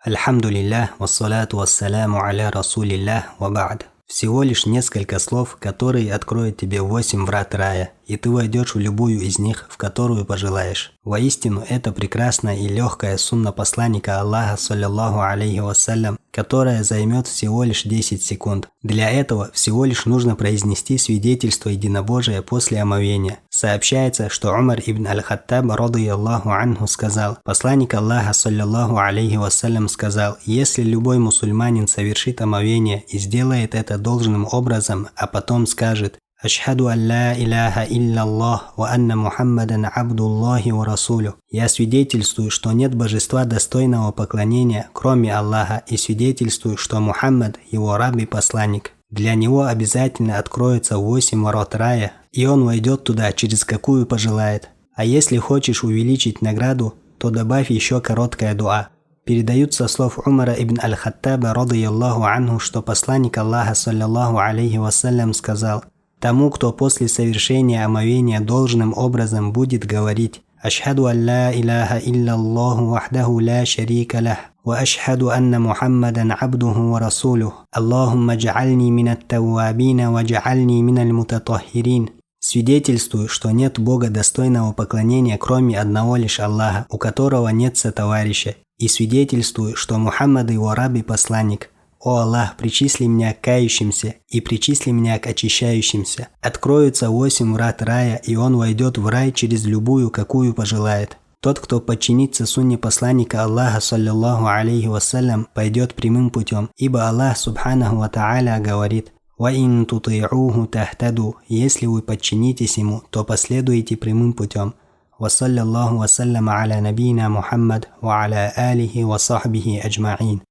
Альхамдулиллах, вассалату вассаляму аля расулиллах, ва ба'д. Всего лишь несколько слов, которые откроют тебе 8 врат рая, и ты войдешь в любую из них, в которую пожелаешь. Воистину, это прекрасная и легкая сунна посланника Аллаха, саллиллаху алейхи вассалям, которая займет всего лишь 10 секунд. Для этого всего лишь нужно произнести свидетельство единобожия после омовения. Сообщается, что Умар ибн аль-Хаттаб, радийаллаху анху, сказал: посланник Аллаха, саллиллаху алейхи вассалям, сказал: если любой мусульманин совершит омовение и сделает это должным образом, а потом скажет: «Ашхаду ан ла иляха илляллах ва анна Мухаммадан абдуллахи ва расулю». Я свидетельствую, что нет божества достойного поклонения, кроме Аллаха, и свидетельствую, что Мухаммад его раб и посланник. Для него обязательно откроется 8 ворот рая, и он войдет туда, через какую пожелает. А если хочешь увеличить награду, то добавь еще короткое дуа. Передают со слов Умара ибн аль-Хаттаба, радийаллаху анху, что посланник Аллаха, саллиллаху алейхи вассалям, сказал: тому, кто после совершения омовения должным образом будет говорить: «Ашхаду ан ла иляха илляллаху вахдаху ла шарика лах, ва ашхаду анна Мухаммадан абдуху ва расулюх, Аллахумма джа'альни минат таввабина ва джа'альни миналь мутатаххирин». Свидетельствую, что нет Бога достойного поклонения, кроме одного лишь Аллаха, у которого нет сотоварища, и свидетельствую, что Мухаммад его раб и посланник. О Аллах, причисли меня к кающимся и причисли меня к очищающимся. Откроются 8 врат рая, и он войдет в рай через любую, какую пожелает. Тот, кто подчинится сунне посланника Аллаха, саллиллаху алейхи вассалям, пойдет прямым путем, ибо Аллах, субханаху ва тааля, говорит: «Ва ин тути'уху тахтаду», если вы подчинитесь ему, то последуете прямым путем. Ва саллаллаху ва салляма аля набийна Мухаммад ва аля алихи ва сахбихи аджма'ин.